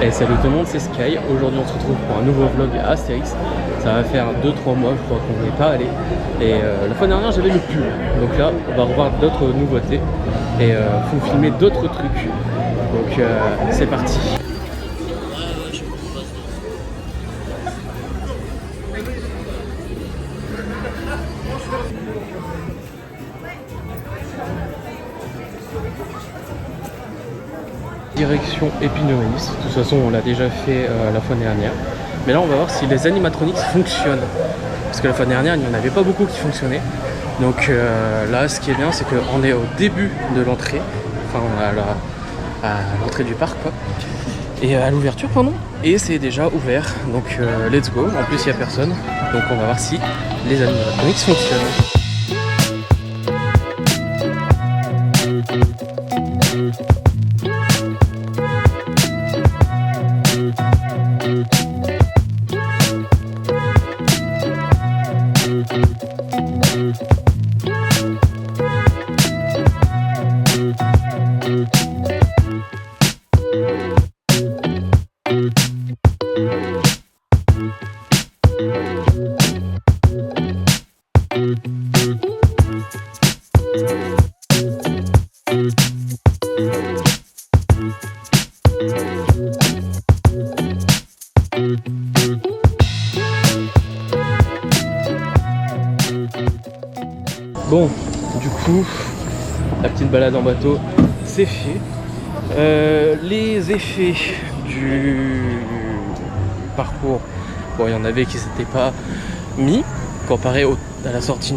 Et salut tout le monde, c'est Sky. Aujourd'hui on se retrouve pour un nouveau vlog à Astérix. Ça va faire 2-3 mois je crois qu'on n'est pas allé. Et la fois dernière j'avais le pull. Donc là on va revoir d'autres nouveautés. Et faut filmer d'autres trucs. Donc c'est parti. Direction Épinoménis, de toute façon on l'a déjà fait la fois dernière. Mais là on va voir si les animatronics fonctionnent. Parce que la fois dernière il n'y en avait pas beaucoup qui fonctionnaient. Donc là ce qui est bien c'est qu'on est au début de l'entrée. Enfin à l'entrée du parc quoi. Et à l'ouverture pardon. Et c'est déjà ouvert. Donc let's go. En plus il n'y a personne. Donc on va voir si les animatronics fonctionnent. Bon, du coup, la petite balade en bateau, c'est fait. Les effets du parcours, bon, il y en avait qui s'étaient pas mis comparé à la sortie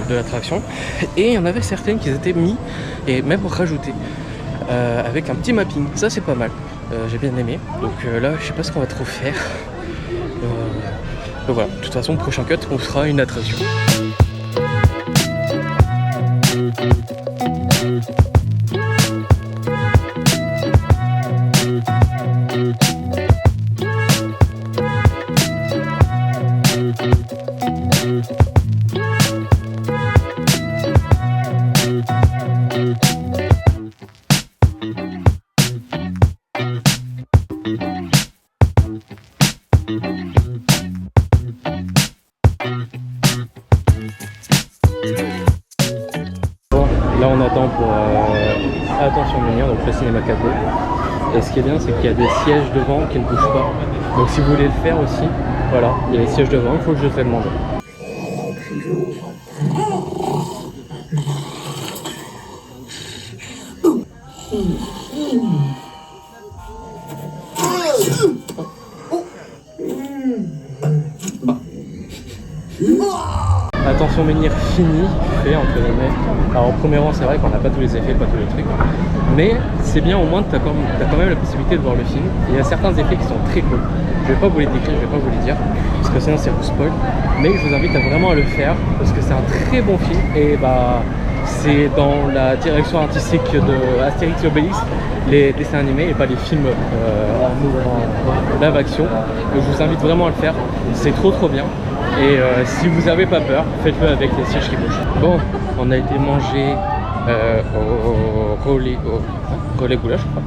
de l'attraction, et il y en avait certaines qui étaient mis et même rajoutés avec un petit mapping. Ça, c'est pas mal. J'ai bien aimé. Donc là, je sais pas ce qu'on va trop faire. Donc voilà. De toute façon, prochain cut, on fera une attraction. Là on attend pour Attention Menhir, donc le cinéma 4D. Et ce qui est bien c'est qu'il y a des sièges devant qui ne bougent pas. Donc si vous voulez le faire aussi, voilà, il y a les sièges devant, il faut que je te demande. Attention Menhir fini, fait entre guillemets. Alors au premier rang c'est vrai qu'on n'a pas tous les effets, pas tous les trucs. Mais c'est bien au moins que tu as quand même la possibilité de voir le film. Il y a certains effets qui sont très cool. Je vais pas vous les décrire, je vais pas vous les dire. Parce que sinon c'est vous spoil. Mais je vous invite à vraiment à le faire. Parce que c'est un très bon film. Et bah c'est dans la direction artistique de Astérix et Obélix, les dessins animés et pas les films en live action. Donc je vous invite vraiment à le faire. C'est trop bien. Et si vous n'avez pas peur, faites-le avec les sièges qui bougent. Bon, on a été manger au relais goulash, je crois.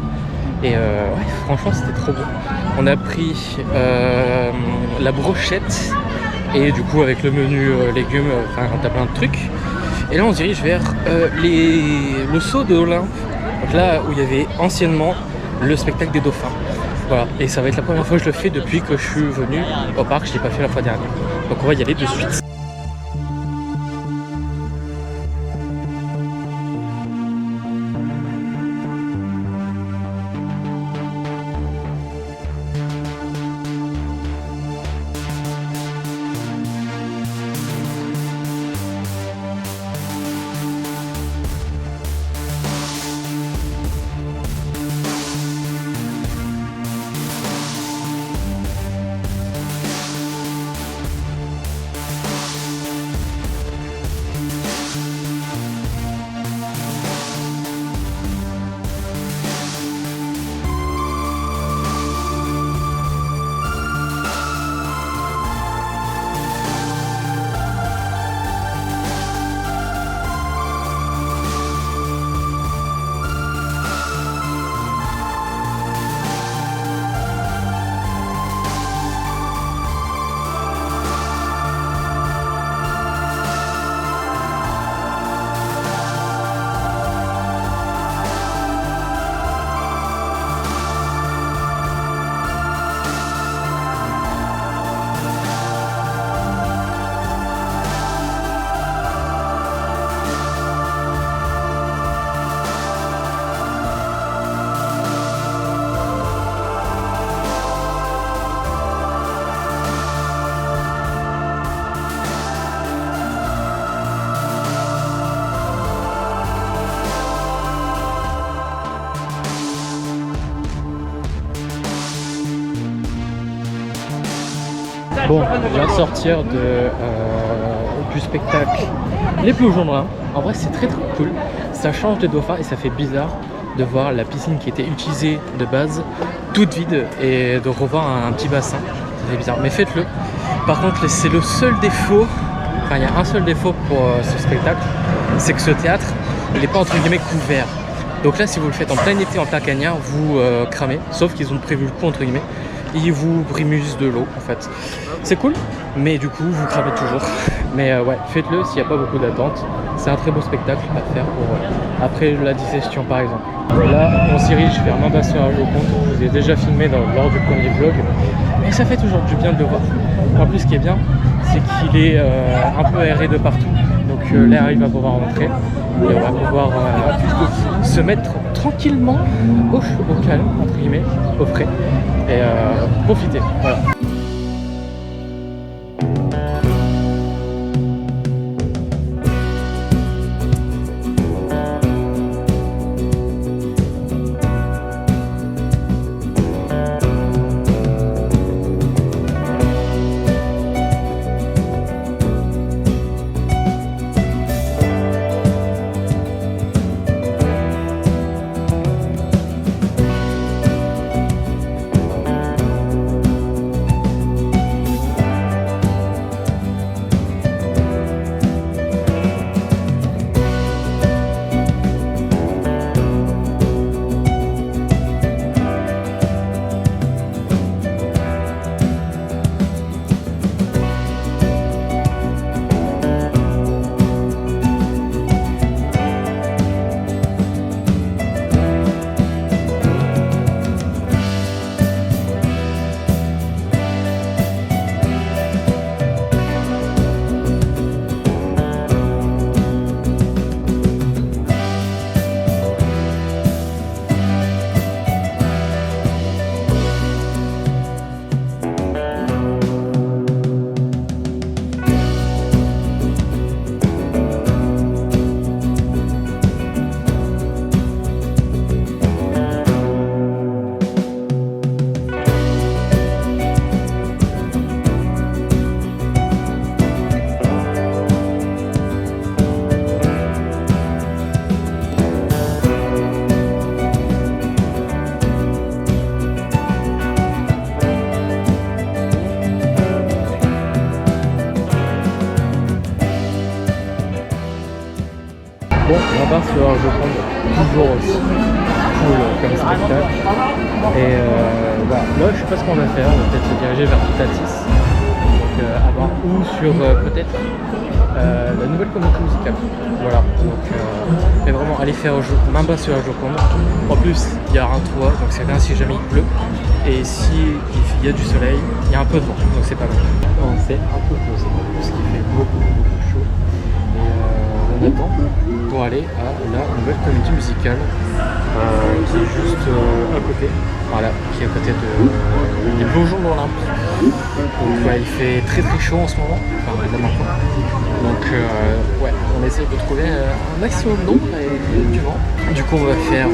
Et ouais, franchement, c'était trop bon. On a pris la brochette et du coup avec le menu légumes, enfin t'as plein de trucs. Et là, on se dirige vers le saut de l'Olympe. Donc là où il y avait anciennement le spectacle des dauphins. Voilà, et ça va être la première fois que je le fais depuis que je suis venu au parc, je ne l'ai pas fait la fois dernière. Donc on va y aller de suite. Bon, je viens de sortir du spectacle Les Plongeons. En vrai, c'est très cool. Ça change des dauphins et ça fait bizarre de voir la piscine qui était utilisée de base toute vide et de revoir un petit bassin. Ça fait bizarre, mais faites-le. Par contre, c'est le seul défaut. Enfin, il y a un seul défaut pour ce spectacle, c'est que ce théâtre, il n'est pas entre guillemets couvert. Donc là, si vous le faites en plein été, en plein cagnard, vous cramez. Sauf qu'ils ont prévu le coup entre guillemets. Ils vous brimusent de l'eau en fait. C'est cool, mais du coup, vous cramez toujours. Mais ouais, faites-le s'il n'y a pas beaucoup d'attente. C'est un très beau spectacle à faire pour après la digestion par exemple. Là, on se dirige vers Mambasson à Joconde. Je vous ai déjà filmé lors du premier vlog. Mais ça fait toujours du bien de le voir. En plus, ce qui est bien, c'est qu'il est un peu aéré de partout. Donc l'air il va pouvoir rentrer et on va pouvoir se mettre tranquillement au calme, entre guillemets, au frais et profiter. Voilà. Bon, Mambasson sur Joconde, toujours aussi cool comme spectacle. Et voilà, là je sais pas ce qu'on va faire, on va peut-être se diriger vers Toutatis. Donc à voir, ou sur peut-être la nouvelle comédie musicale. Voilà, donc mais vraiment allez faire Mambasson sur Joconde. En plus il y a un toit, donc c'est bien si jamais il pleut. Et si il y a du soleil, il y a un peu de vent, donc c'est pas mal. Non, c'est un peu posé, parce qu'il fait beaucoup chaud. Et on attend pour aller à la nouvelle comédie musicale qui est juste à côté, voilà, qui est à côté des Plongeons dans l'Olympe. Donc ouais, il fait très chaud en ce moment, enfin là maintenant. Donc ouais, on essaie de trouver un maximum d'ombre et du vent. Du coup on va faire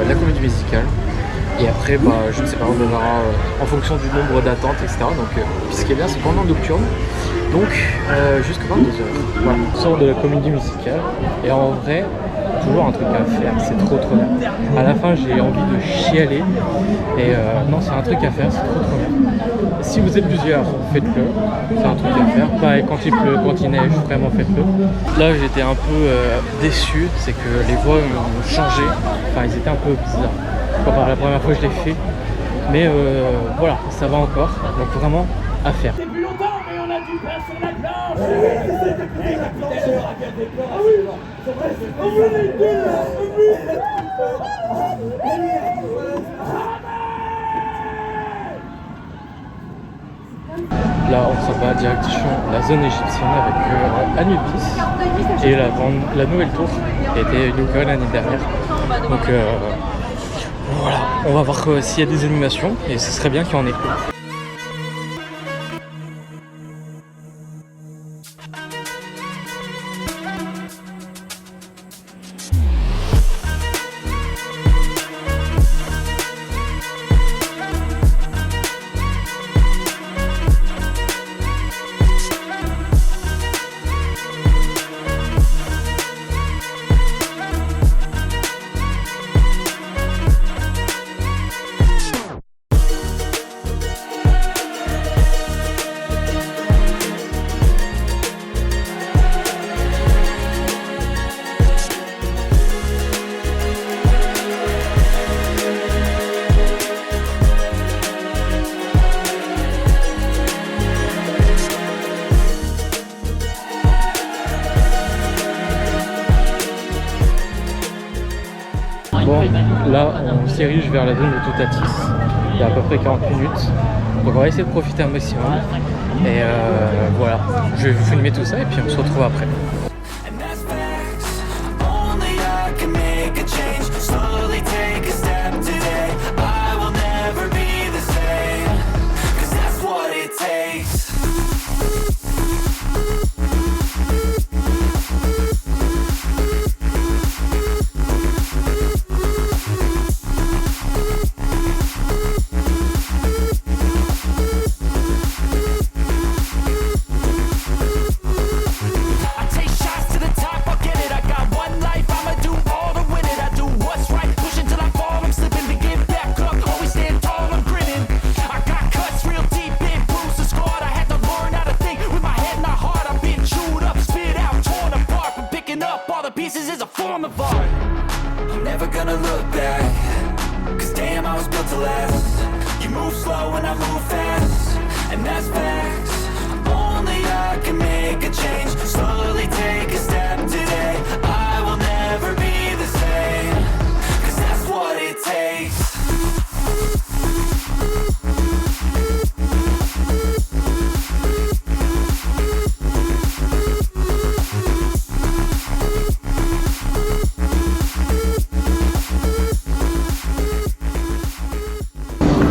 la comédie musicale. Et après, bah, je ne sais pas, on verra en fonction du nombre d'attentes, etc. Donc, ce qui est bien, c'est qu'on est en nocturne, donc jusqu'à 22h. Voilà, on sort de la comédie musicale, et en vrai, toujours un truc à faire, c'est trop bien. À la fin, j'ai envie de chialer, et non, c'est un truc à faire, c'est trop bien. Si vous êtes plusieurs, faites-le, c'est un truc à faire. Pareil, quand il pleut, quand il neige, vraiment faites-le. Là, j'étais un peu déçu, c'est que les voix ont changé, enfin, ils étaient un peu bizarres. La première fois que je l'ai fait, mais voilà, ça va encore, donc vraiment à faire. Depuis longtemps, mais on a dû faire sur la planche. Ah oui, c'est vrai, Là, on s'en va direction la zone égyptienne avec Anubis et la nouvelle tour qui a été inaugurée l'année dernière. Donc voilà, on va voir s'il y a des animations et ce serait bien qu'il y en ait. là on se dirige vers la zone de Toutatis. Il y a à peu près 40 minutes. Donc on va essayer de profiter un maximum. Et voilà, je vais vous filmer tout ça et puis on se retrouve après.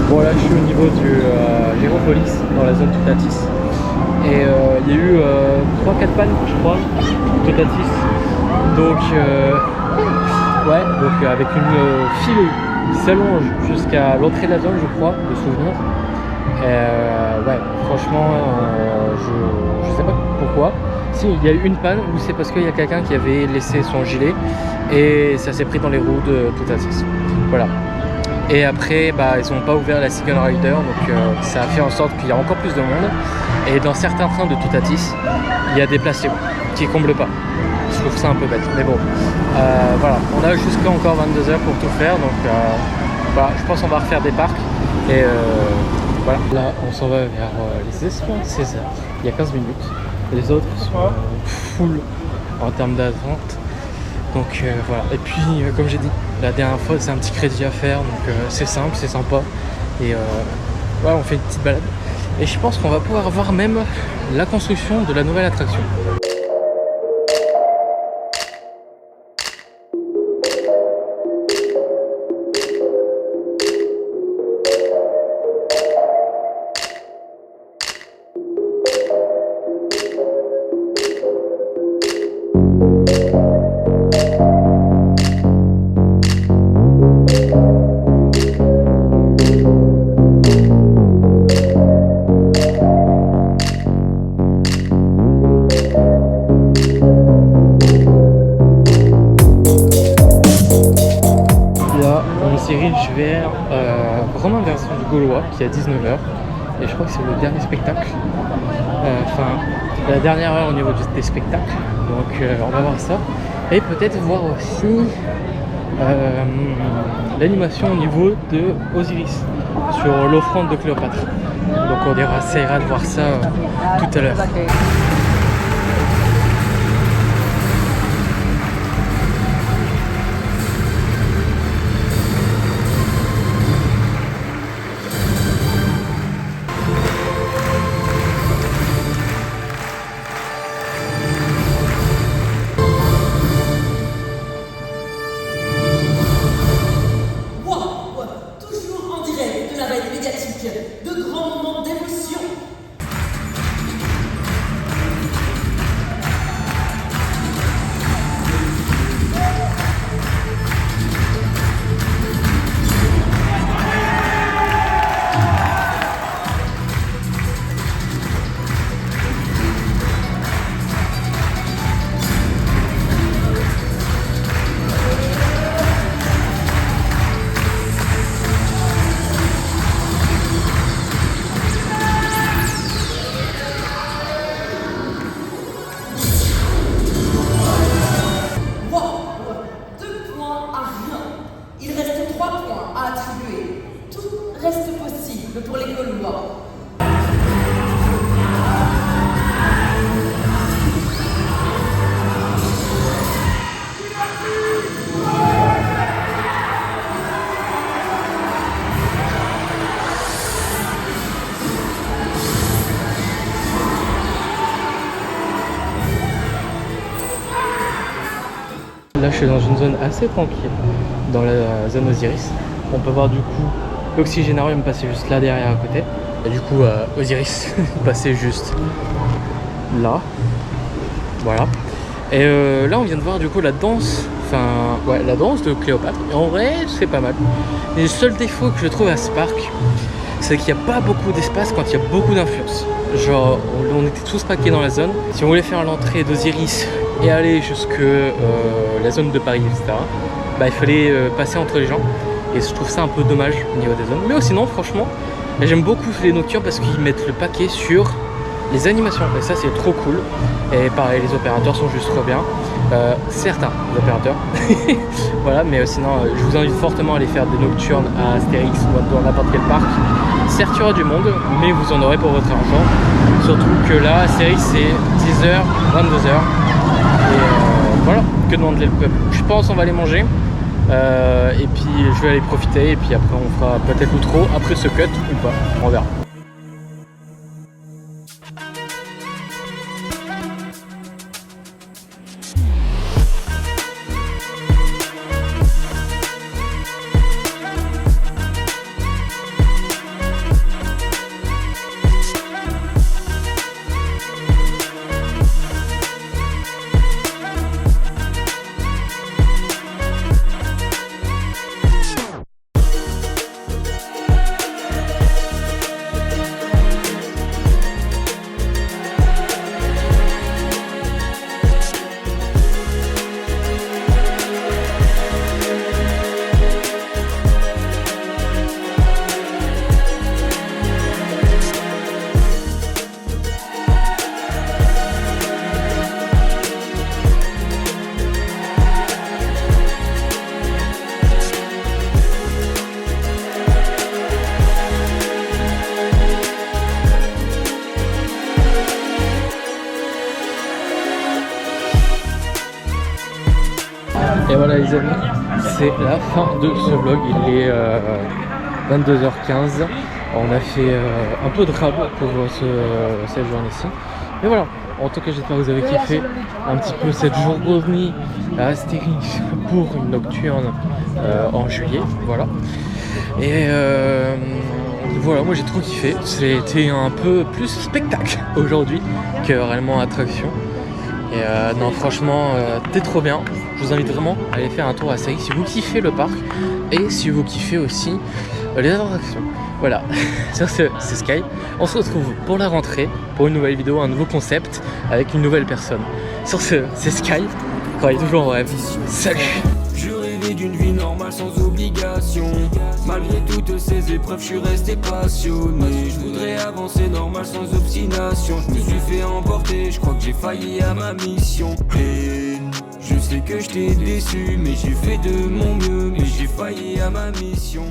Bon là je suis au niveau du l'Héropolis dans la zone Toutatis et il y a eu 3-4 pannes je crois Toutatis donc ouais donc avec une file qui s'allonge jusqu'à l'entrée de la zone je crois de souvenir ouais franchement je sais pas pourquoi. Si il y a eu une panne ou c'est parce qu'il y a quelqu'un qui avait laissé son gilet et ça s'est pris dans les roues de Toutatis, voilà. Et après, bah, ils n'ont pas ouvert la Second Rider, donc ça a fait en sorte qu'il y a encore plus de monde. Et dans certains trains de Toutatis, il y a des places qui ne comblent pas. Je trouve ça un peu bête, mais bon. Voilà, on a jusqu'à encore 22 h pour tout faire, donc voilà, je pense qu'on va refaire des parcs. Et voilà. Là, on s'en va vers les Esplanades César. Il y a 15 minutes. Les autres sont full en termes d'attente. Donc voilà, et puis comme j'ai dit la dernière fois, c'est un petit crédit à faire, donc c'est simple, c'est sympa. Et voilà, on fait une petite balade. Et je pense qu'on va pouvoir voir même la construction de la nouvelle attraction. Vers Romain version du Gaulois qui est à 19 h et je crois que c'est le dernier spectacle, enfin la dernière heure au niveau des spectacles, donc on va voir ça et peut-être voir aussi l'animation au niveau de Osiris sur l'offrande de Cléopâtre, donc on essaiera de voir ça tout à l'heure. Là je suis dans une zone assez tranquille, dans la zone Osiris. On peut voir du coup l'oxygénarium passer juste là derrière à côté. Et du coup Osiris passer juste là. Voilà. Et là on vient de voir du coup la danse, la danse de Cléopâtre. Et en vrai c'est pas mal. Et le seul défaut que je trouve à ce parc, c'est qu'il n'y a pas beaucoup d'espace quand il y a beaucoup d'influence. Genre on était tous paqués dans la zone. Si on voulait faire l'entrée d'Osiris et aller jusque la zone de Paris, etc., bah, il fallait passer entre les gens. Et je trouve ça un peu dommage au niveau des zones. Mais sinon franchement, j'aime beaucoup les nocturnes parce qu'ils mettent le paquet sur les animations. Et ça c'est trop cool. Et pareil, les opérateurs sont juste trop bien. Certains opérateurs. Voilà, mais sinon je vous invite fortement à aller faire des nocturnes à Astérix ou dans n'importe quel parc. Certes il y aura du monde, mais vous en aurez pour votre argent. Surtout que là, Astérix c'est 10h, 22h. Et voilà, que demander le peuple. Je pense on va aller manger. Et puis je vais aller profiter. Et puis après on fera peut-être l'outro après ce cut ou pas. On verra. Et voilà les amis, c'est la fin de ce vlog, il est 22h15. On a fait un peu de rab pour cette journée-ci. Mais voilà, en tout cas j'espère que vous avez kiffé un petit peu cette journée à Astérix pour une nocturne en juillet. Voilà. Et voilà, moi j'ai trop kiffé. C'était un peu plus spectacle aujourd'hui que réellement attraction. Et non franchement t'es trop bien. Je vous invite vraiment à aller faire un tour à Astérix si vous kiffez le parc et si vous kiffez aussi les attractions. Voilà, sur ce c'est Sky. On se retrouve pour la rentrée, pour une nouvelle vidéo, un nouveau concept avec une nouvelle personne. Sur ce c'est Sky, croyez toujours en rêve. Salut. Je rêvais d'une vie normale sans obligation. Malgré toutes ces épreuves, je suis resté passionné. Je voudrais avancer normal sans obstination. Je me suis fait emporter, je crois que j'ai failli à ma mission. Et je sais que je t'ai déçu, mais j'ai fait de mon mieux. Mais j'ai failli à ma mission.